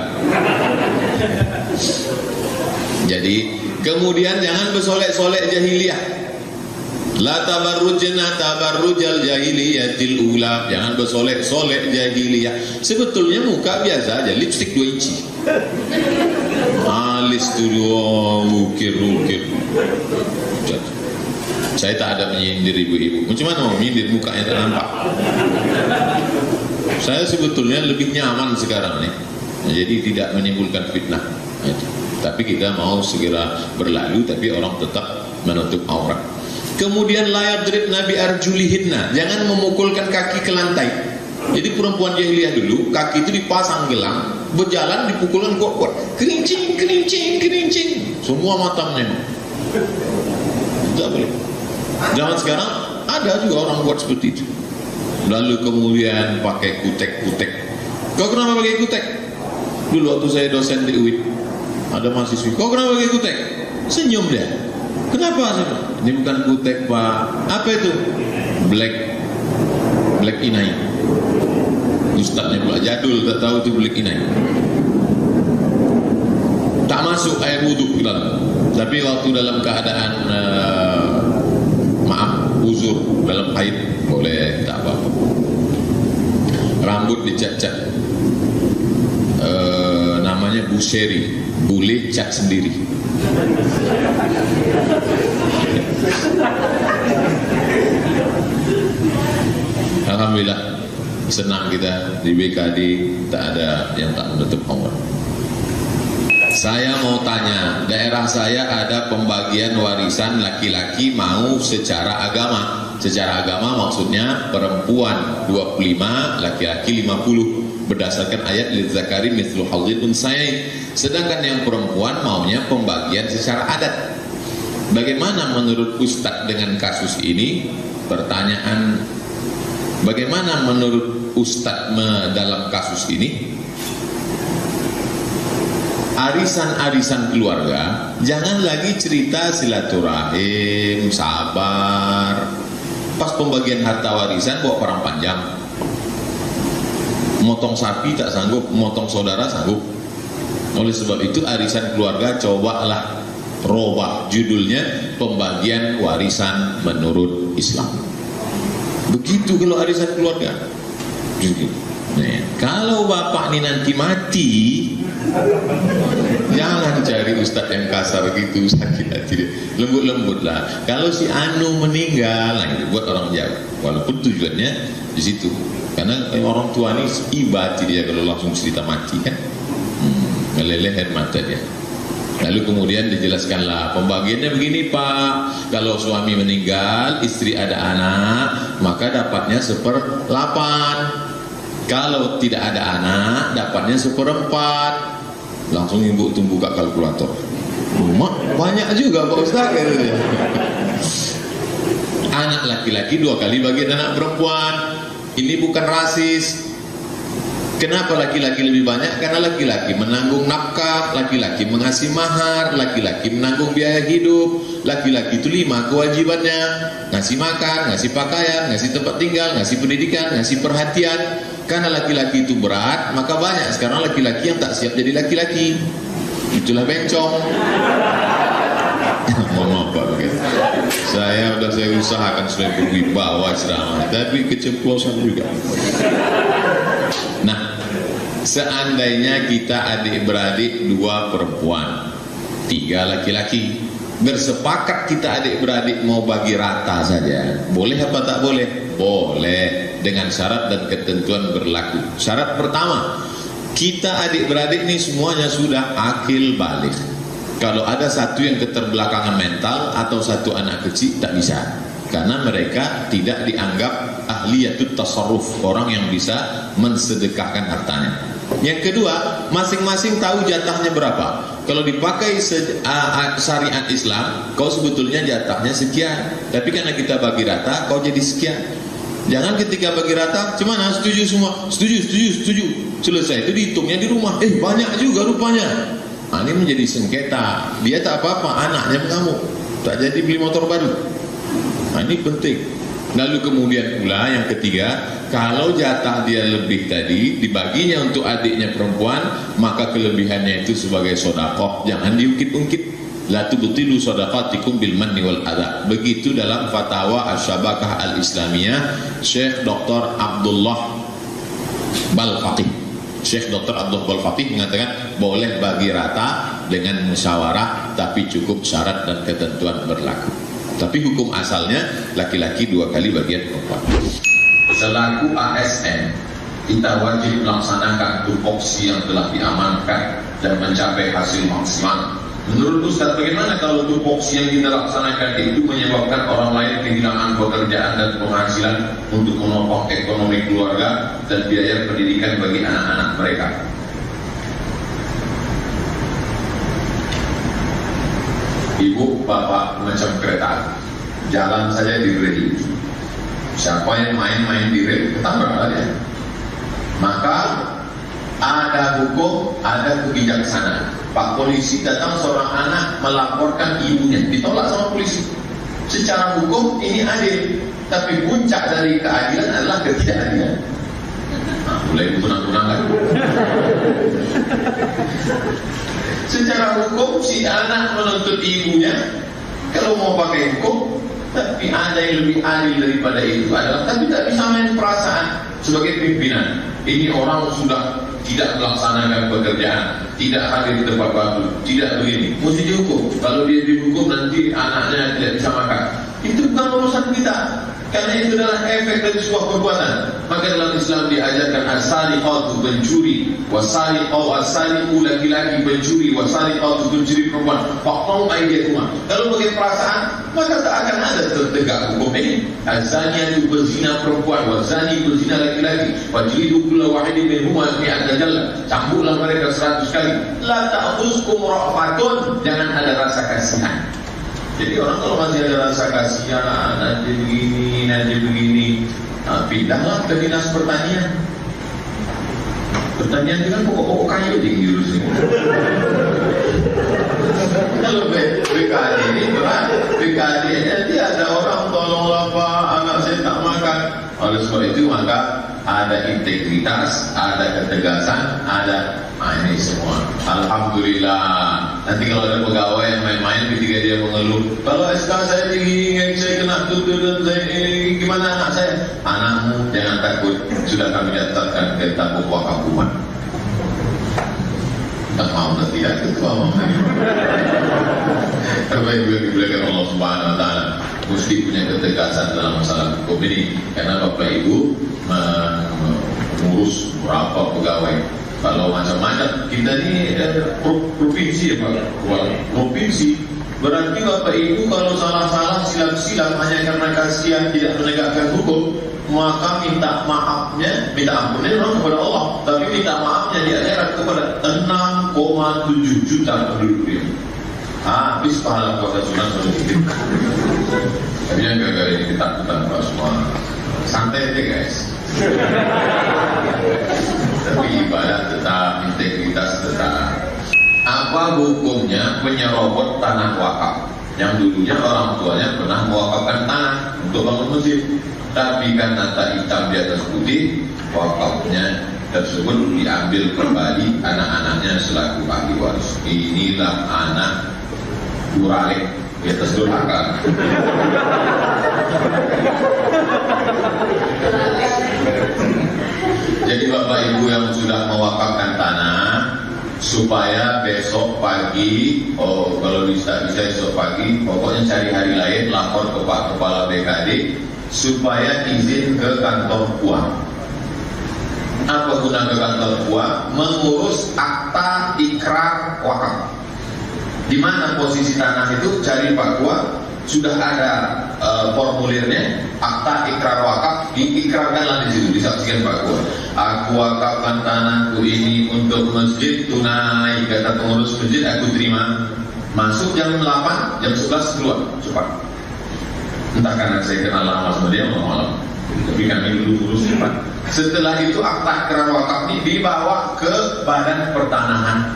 Jadi kemudian jangan bersolek-solek jahiliyah. La tabarrujna tabarrujal jahiliyatil ula. Jangan bersolek-solek jahiliyah. Sebetulnya muka biasa aja, lipstik 2 inci. Alis dulu ukir-ukir. Saya tak ada menyindir ibu-ibu. Macam mana mau menyindir, mukanya tak nampak. Saya sebetulnya lebih nyaman sekarang nih. Jadi tidak menimbulkan fitnah. Tapi kita mau segera berlalu, tapi orang tetap menutup aurat. Kemudian layar drip Nabi arjulihinna, jangan memukulkan kaki ke lantai. Jadi perempuan jahiliyah dulu kaki itu dipasang gelang, berjalan dipukulkan kuat-kuat, kerincing, kerincing, kerincing, semua mata menengok. Tidak boleh. Zaman sekarang ada juga orang buat seperti itu. Lalu kemudian pakai kutek-kutek. Kau kenapa pakai kutek? Dulu waktu saya dosen di UIN, ada mahasiswi, kau kenapa pakai kutek? Senyum dia. Kenapa? Ini bukan kutek Pak. Apa itu? Black inai. Ustaznya pula jadul, tak tahu itu black inai. Tak masuk air wudhu ke dalam. Tapi waktu dalam keadaan uzur dalam haid boleh, tak apa-apa. Rambut dicat-cat. Namanya buseri, boleh cat sendiri. Alhamdulillah senang kita di BKD tak ada yang tak menutup aurat. Saya mau tanya, daerah saya ada pembagian warisan laki-laki mau secara agama. Secara agama maksudnya perempuan 25, laki-laki 50 berdasarkan ayat lidzakari mithlu hadzil unsyayain. Sedangkan yang perempuan maunya pembagian secara adat. Bagaimana menurut Ustadz dengan kasus ini? Pertanyaan, bagaimana menurut Ustadz dalam kasus ini? Arisan-arisan keluarga, jangan lagi cerita silaturahim, sabar. Pas pembagian harta warisan bawa perang panjang. Motong sapi tak sanggup, motong saudara sanggup. Oleh sebab itu arisan keluarga cobalah robah judulnya pembagian warisan menurut Islam. Begitu kalau arisan keluarga. Nah, kalau bapak ini nanti mati, jangan cari ustadz yang kasar gitu, sakit hati dia. Lembut-lembut lah. Kalau si Anu meninggal, nah itu buat orang Jawa. Walaupun tujuannya di situ. Karena orang tua ini ibati dia kalau langsung cerita mati kan. Meleleh air mata dia. Lalu kemudian dijelaskanlah pembagiannya begini Pak, kalau suami meninggal, istri ada anak, maka dapatnya 1/8. Kalau tidak ada anak, dapatnya 1/4. Langsung ibu tuh buka kalkulator. Banyak juga Pak Ustaz gitu ya. Anak laki-laki 2 kali bagian anak perempuan. Ini bukan rasis. Kenapa laki-laki lebih banyak? Karena laki-laki menanggung nafkah, laki-laki mengasih mahar, laki-laki menanggung biaya hidup. Laki-laki itu 5 kewajibannya: ngasih makan, ngasih pakaian, ngasih tempat tinggal, ngasih pendidikan, ngasih perhatian. Karena laki-laki itu berat, maka banyak sekarang laki-laki yang tak siap jadi laki-laki. Itulah bencong. Mohon maaf Pak Bukit. Saya usahakan supaya berwibawa ceramah, tapi keceplosan juga. Nah, seandainya kita adik-beradik 2 perempuan, 3 laki-laki, bersepakat kita adik-beradik mau bagi rata saja, boleh apa tak boleh? Boleh, dengan syarat dan ketentuan berlaku. Syarat pertama, kita adik-beradik ini semuanya sudah akil balik. Kalau ada satu yang keterbelakangan mental atau satu anak kecil, tak bisa, karena mereka tidak dianggap ahliyatut tasarruf, orang yang bisa mensedekahkan hartanya. Yang kedua, masing-masing tahu jatahnya berapa. Kalau dipakai syariat Islam, kau sebetulnya jatahnya sekian, tapi karena kita bagi rata, kau jadi sekian. Jangan ketika bagi rata, cuman setuju semua, setuju, selesai itu dihitungnya di rumah, banyak juga rupanya. Nah, ini menjadi sengketa. Dia tak apa-apa, anaknya mengamuk, tak jadi beli motor baru. Nah, ini penting. Lalu kemudian pula yang ketiga, kalau jatah dia lebih tadi dibaginya untuk adiknya perempuan, maka kelebihannya itu sebagai sedekah, jangan diungkit-ungkit. La tubtilu shadaqatikum bil manni wal adha. Begitu dalam fatwa Asy-Syabakah Al-Islamiyah Syekh Dr. Abdullah Balfaqih. Syekh Dr. Abdullah Balfaqih mengatakan boleh bagi rata dengan musyawarah, tapi cukup syarat dan ketentuan berlaku. Tapi hukum asalnya laki-laki 2 kali bagian perempuan. Selaku ASN, kita wajib melaksanakan tupoksi yang telah diamankan dan mencapai hasil maksimal. Menurut Ustaz, bagaimana kalau tupoksi yang kita laksanakan itu menyebabkan orang lain kehilangan pekerjaan dan penghasilan untuk menopang ekonomi keluarga dan biaya pendidikan bagi anak-anak mereka? Ibu, bapak macam kereta, jalan saja di rel. Siapa yang main-main di rel, ketabrak aja. Maka ada hukum, ada kebijaksanaan. Pak polisi datang seorang anak melaporkan ibunya, ditolak sama polisi. Secara hukum ini adil, tapi puncak dari keadilan adalah ketidakadilan. Nah, mulai tunang-tunang kan? Secara hukum si anak menuntut ibunya, kalau mau pakai hukum, tapi ada yang lebih adil daripada itu adalah, tapi tak bisa main perasaan sebagai pimpinan. Ini orang sudah tidak melaksanakan pekerjaan, tidak hadir di tempat waktu, tidak begini, mesti dihukum. Kalau dia dihukum nanti anaknya tidak bisa makan. Itu bukan urusan kita, karena itu adalah efek dari sebuah perbuatan. Maka dalam Islam diajarkan as-sariqatu pencuri, was-sariqu laki-laki pencuri, was-sariqatu pencuri perempuan. Faqta'u aydiyahuma. Kalau pakai perasaan, maka tak akan ada tertegak hukum ini. Az-zaniyatu berzina perempuan, waz-zani berzina laki-laki. Wajlidu kulla wahidin minhuma mi'ata jallah. Cambuklah mereka 100 kali. La ta'khuzkum ra'fatun. Jangan ada rasa kasihan. Jadi orang kalau masih ada rasa kasihan, nanti begini, pindahlah ke dinas pertanian. Pertanian itu kan pokok-pokok kayu diurus ini. Kalau BKD ini berat, BKD nanti ada orang tolonglah Pak, anak saya tak makan. Oleh sebab itu maka ada integritas, ada ketegasan, ada ini semua. Alhamdulillah. Nanti kalau ada pegawai yang main-main ketika dia mengeluh, kalau SK saya tinggi, saya kena tutup dan saya ini gimana anak saya? Anakmu jangan takut, sudah kami daftarkan ke tabung wakaf rumah. Tak mau nanti ya ketua mau. Terbaik diberikan Allah Subhanahu Wa Taala. Mesti punya ketegasan dalam masalah hukum ini, karena Bapak Ibu mengurus berapa pegawai. Kalau macam-macam, kita ini provinsi ya Pak, provinsi. Berarti Bapak Ibu kalau salah-salah, silap-silap hanya karena kasihan tidak menegakkan hukum, maka minta maafnya, minta ampunnya orang kepada Allah, tapi minta maafnya di akhirat kepada 6,7 juta penduduk ini. Habis pahala puasa sunat sedikit. Tapi yang gara-gara ini ketakutan Pak semua. Santai aja guys. Tapi ibadah tetap, integritas tetap. Apa hukumnya penyerobot tanah wakaf yang dulunya orang tuanya pernah mewakafkan tanah untuk bangun masjid, tapi karena tak hitam di atas putih, wakafnya tersebut diambil kembali anak-anaknya selaku ahli waris. Inilah anak Duralik di atas durhaka. Jadi Bapak Ibu yang sudah mewakafkan tanah, supaya besok pagi, kalau bisa besok pagi, pokoknya cari hari lain, lapor ke Pak Kepala BKD supaya izin ke kantor KUA. Apa guna ke kantor KUA? Mengurus akta ikrar wakaf. Di mana posisi tanah itu, cari Pak KUA, sudah ada formulirnya, akta ikrar wakaf, diikrarkanlah di situ, disaksikan Pak KUA. Aku wakafkan tanahku ini untuk masjid tunai, kata pengurus masjid, aku terima. Masuk jam 8, jam 11 keluar, cepat. Entah karena saya kenal lama sama dia malam, tapi kami dulu urus cepat. Setelah itu akta ikrar wakaf ini dibawa ke Badan Pertanahan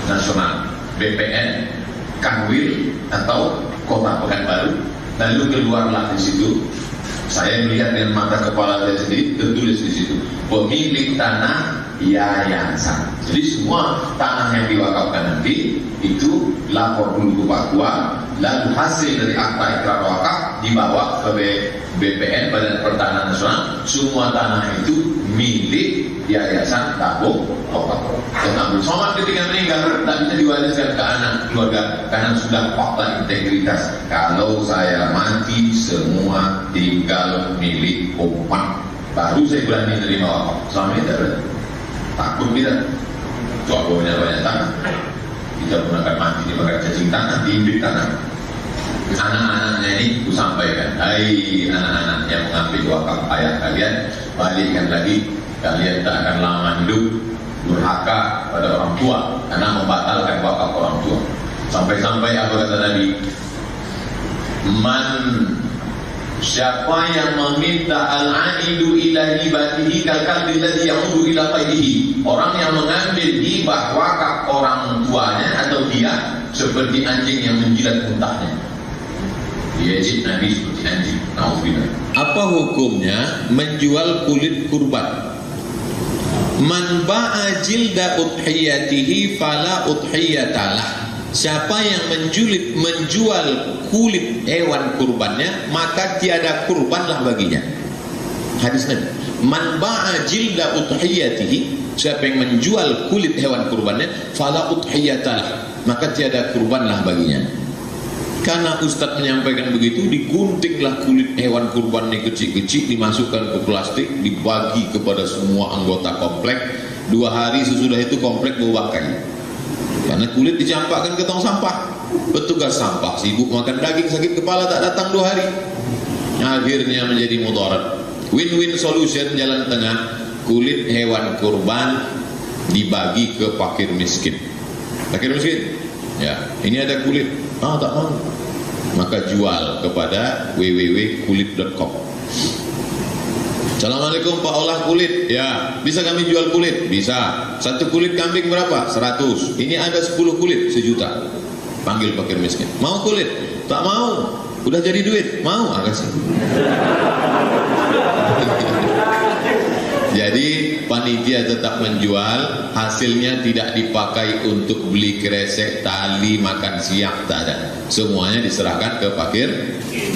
Nasional, BPN, Kanwil atau Kota Pekanbaru, lalu keluarlah di situ. Saya melihat dengan mata kepala saya sendiri, tertulis di situ pemilik tanah yayasan. Jadi semua tanah yang diwakafkan nanti itu lapor dulu ke Pak KUA, lalu hasil dari akta ikrar wakaf dibawa ke BPN, Badan Pertanahan Nasional. Semua tanah itu milik yayasan tabung wakaf. Dan Abdul Somad ketika meninggal tak bisa diwariskan ke anak keluarga karena sudah fakta integritas. Kalau saya mati semua tinggal milik umat, baru saya berani menerima wakaf. Selama ini tidak takut kita. Coba punya banyak tanah, kita gunakan mati dipakai cacing tanah, diimbit tanah. Anak-anaknya ini aku sampaikan, hai anak-anak yang mengambil wakaf ayah kalian, balikkan lagi, kalian tak akan lama hidup durhaka pada orang tua karena membatalkan wakaf orang tua. Sampai-sampai apa kata Nabi, siapa yang meminta al-aidu ila hibatihi kalkalbi alladhi yaudu ila qaidihi, orang yang mengambil hibah wakaf orang tuanya atau dia seperti anjing yang menjilat muntahnya. Diajib Nabi seperti anjing. Nauzubillah. Apa hukumnya menjual kulit kurban? Man ba'a jilda udhiyatihi fala udhiyatalah. Siapa yang menjual kulit hewan kurbannya, maka tiada kurbanlah baginya. Hadis Nabi. Man ba'a jilda udhiyatihi, siapa yang menjual kulit hewan kurbannya, fala udhiyatalah, maka tiada kurbanlah baginya. Karena Ustadz menyampaikan begitu, diguntinglah kulit hewan kurban ini kecil-kecil, dimasukkan ke plastik, dibagi kepada semua anggota komplek. 2 hari sesudah itu komplek bau bangkai. Karena kulit dicampakkan ke tong sampah. Petugas sampah sibuk makan daging, sakit kepala tak datang 2 hari. Akhirnya menjadi mudarat. Win-win solution, jalan tengah. Kulit hewan kurban dibagi ke fakir miskin. Fakir miskin? Ya, ini ada kulit. Tak mau, maka jual kepada www.kulit.com. Assalamualaikum Pak, olah kulit. Ya, bisa kami jual kulit? Bisa. 1 kulit kambing berapa? 100. Ini ada 10 kulit 1 juta. Panggil fakir miskin. Mau kulit? Tak mau. Udah jadi duit? Mau? Kasih. Jadi panitia tetap menjual, hasilnya tidak dipakai untuk beli kresek, tali, makan siang, tak ada. Semuanya diserahkan ke fakir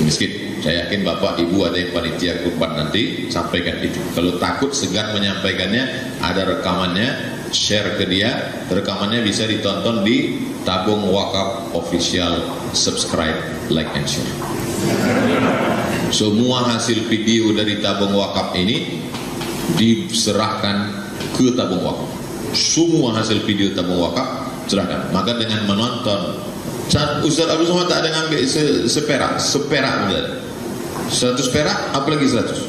miskin. Saya yakin Bapak Ibu ada yang panitia kurban nanti sampaikan itu. Kalau takut segan menyampaikannya, ada rekamannya, share ke dia. Rekamannya bisa ditonton di Tabung Wakaf Official. Subscribe, like and share. Semua hasil video dari Tabung Wakaf ini diserahkan ke tabung wakaf. Semua hasil video tabung wakaf serahkan. Maka dengan menonton, Ustaz Abdul Somad tak ada ngambil seperak benar. 100 perak, apalagi 100.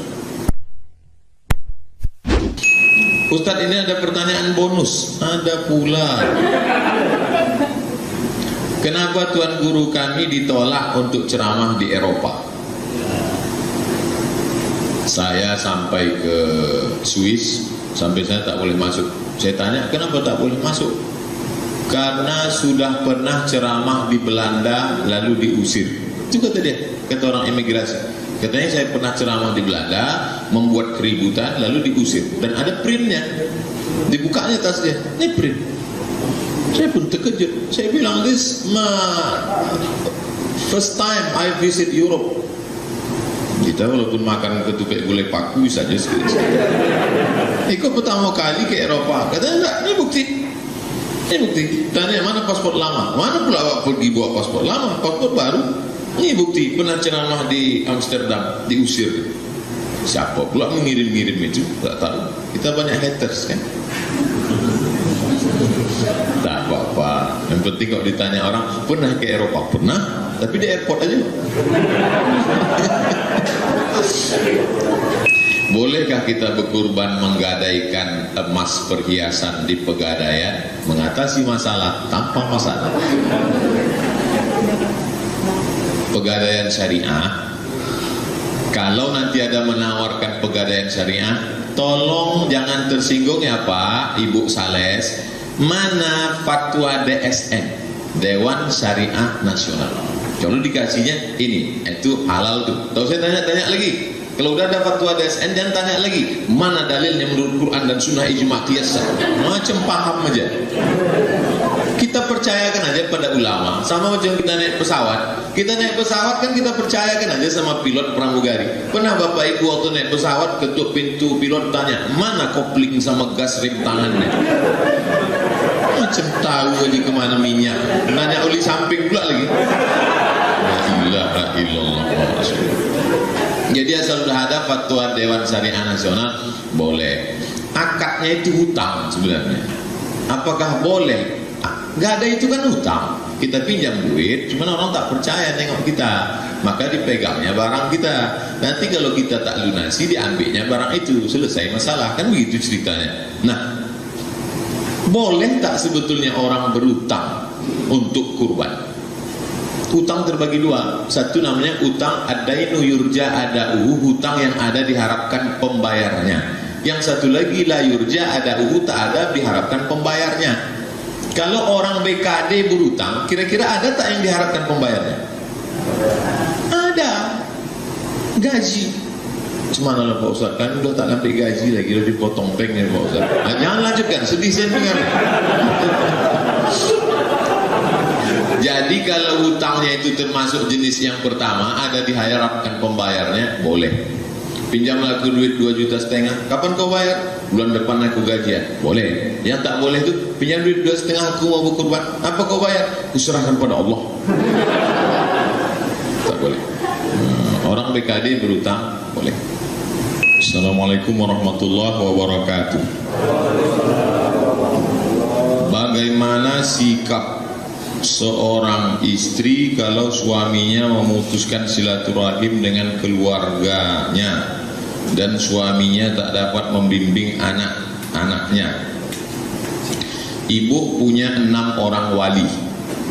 Ustaz, ini ada pertanyaan bonus. Ada pula. Kenapa Tuan Guru kami ditolak untuk ceramah di Eropa? Saya sampai ke Swiss, sampai saya tak boleh masuk. Saya tanya, kenapa tak boleh masuk? Karena sudah pernah ceramah di Belanda lalu diusir. Itu kata dia, kata orang imigrasi. Katanya saya pernah ceramah di Belanda, membuat keributan lalu diusir. Dan ada printnya, dibukanya tas dia, ini print. Saya pun terkejut. Saya bilang, First time I visit Europe. Kita walaupun makan ketupat gulai paku saja sekali-sekali. Ikut pertama kali ke Eropa. Katanya enggak, ini bukti. Ini bukti. Tanya mana paspor lama? Mana pula awak pergi bawa paspor lama? Paspor baru. Ini bukti. Pernah ceramah di Amsterdam, diusir. Siapa pula mengirim-ngirim itu? Tak tahu. Kita banyak haters kan. Tak apa-apa. Yang penting kalau ditanya orang, pernah ke Eropa? Pernah. Tapi di airport aja. Bolehkah kita berkurban menggadaikan emas perhiasan di Pegadaian, mengatasi masalah tanpa masalah? Pegadaian syariah, kalau nanti ada menawarkan pegadaian syariah, tolong jangan tersinggung ya Pak, Ibu Sales. Mana fatwa DSN, Dewan Syariah Nasional? Kalau dikasihnya ini, itu halal tuh. Tahu saya tanya lagi. Kalau udah ada fatwa DSN, jangan tanya lagi mana dalilnya menurut Quran dan Sunnah ijma qiyas. Macam paham aja. Kita percayakan aja pada ulama. Sama macam kita naik pesawat. Kita naik pesawat kan kita percayakan aja sama pilot pramugari. Pernah Bapak Ibu waktu naik pesawat ketuk pintu pilot tanya mana kopling sama gas rem tangannya? Macam tahu aja kemana minyak. Nanya oli samping pula lagi. La ilaha illallah. Jadi asal sudah ada fatwa Dewan Syariah Nasional boleh. Akadnya itu hutang sebenarnya. Apakah boleh? Gak ada, itu kan hutang. Kita pinjam duit, cuman orang tak percaya nengok kita, maka dipegangnya barang kita. Nanti kalau kita tak lunasi, diambilnya barang itu. Selesai masalah, kan begitu ceritanya. Nah, boleh tak sebetulnya orang berutang untuk kurban? Utang terbagi dua. Satu namanya utang ad-dainu yurja ada'uhu, hutang yang ada diharapkan pembayarnya. Yang satu lagi la yurja ada'uhu, tak ada diharapkan pembayarnya. Kalau orang BKD berutang, kira-kira ada tak yang diharapkan pembayarnya? Ada. Gaji. Cuma lah Pak Ustaz, kan udah tak sampai gaji lagi, udah dipotong peng ya Pak Ustaz. Nah, jangan lanjutkan, sedih saya dengar. Jadi kalau hutangnya itu termasuk jenis yang pertama, ada diharapkan pembayarnya, boleh. Pinjamlah aku duit 2,5 juta, kapan kau bayar? Bulan depan aku gajian, boleh. Yang tak boleh itu, pinjam duit 2,5 juta, aku mau berkurban, apa kau bayar? Kuserahkan pada Allah. Tak boleh. Orang BKD berutang, boleh. Assalamualaikum warahmatullahi wabarakatuh. Bagaimana sikap seorang istri kalau suaminya memutuskan silaturahim dengan keluarganya dan suaminya tak dapat membimbing anak-anaknya? Ibu punya 6 orang wali,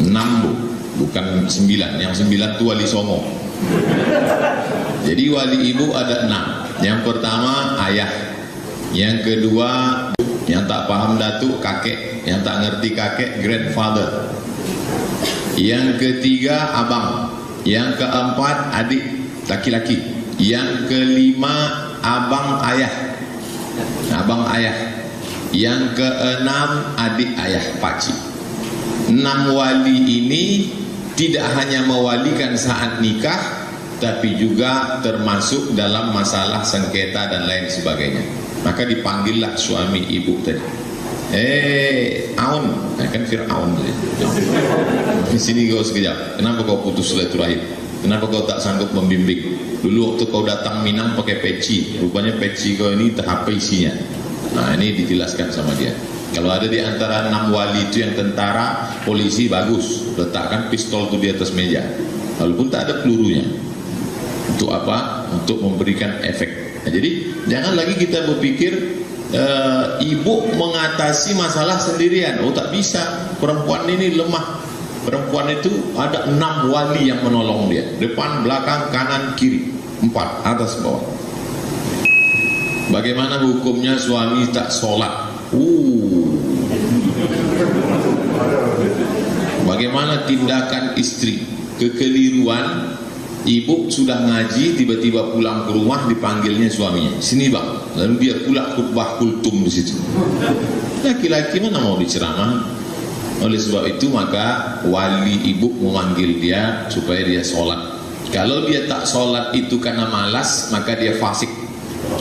6 bukan 9, yang 9 itu wali songo. Jadi wali ibu ada 6. Yang pertama ayah, yang kedua yang tak paham datuk kakek, yang tak ngerti kakek grandfather, yang ketiga abang, yang keempat adik laki-laki, yang kelima abang ayah, yang keenam adik ayah pakcik. 6 wali ini tidak hanya mewalikan saat nikah, tapi juga termasuk dalam masalah sengketa dan lain sebagainya. Maka dipanggillah suami ibu tadi. Aun, kan Fir'aun di sini kau sekejap. Kenapa kau putus silaturahim? Kenapa kau tak sanggup membimbing? Dulu waktu kau datang Minang pakai peci, rupanya peci kau ini tak apa isinya. Nah, ini dijelaskan sama dia. Kalau ada di antara 6 wali itu yang tentara, polisi, bagus, letakkan pistol itu di atas meja, walaupun tak ada pelurunya. Untuk apa? Untuk memberikan efek. Nah, jadi jangan lagi kita berpikir ibu mengatasi masalah sendirian. Oh, tak bisa, perempuan ini lemah. Perempuan itu ada 6 wali yang menolong dia, depan, belakang, kanan, kiri, 4, atas, bawah. Bagaimana hukumnya suami tak sholat? Bagaimana tindakan istri? Kekeliruan. Ibu sudah ngaji, tiba-tiba pulang ke rumah, dipanggilnya suaminya, sini bang, lalu dia pula khutbah kultum di situ. Laki-laki mana mau diceramah? Oleh sebab itu maka wali ibu memanggil dia supaya dia sholat. Kalau dia tak sholat itu karena malas, maka dia fasik.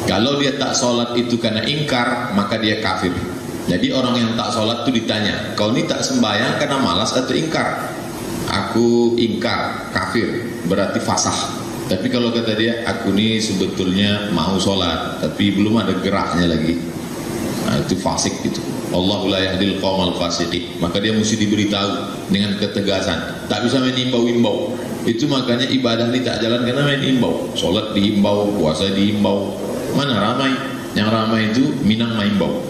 Kalau dia tak sholat itu karena ingkar, maka dia kafir. Jadi orang yang tak sholat itu ditanya, kau ini tak sembahyang karena malas atau ingkar? Aku ingkar, kafir, berarti fasah. Tapi kalau kata dia, aku ini sebetulnya mau sholat, tapi belum ada geraknya lagi, nah itu fasik gitu. Allahu la yahdil qaumal fasiqin. Maka dia mesti diberitahu dengan ketegasan. Tak bisa main imbau-imbau. Itu makanya ibadah ini tak jalan karena main imbau. Sholat diimbau, puasa diimbau. Mana ramai? Yang ramai itu Minang Maimbau.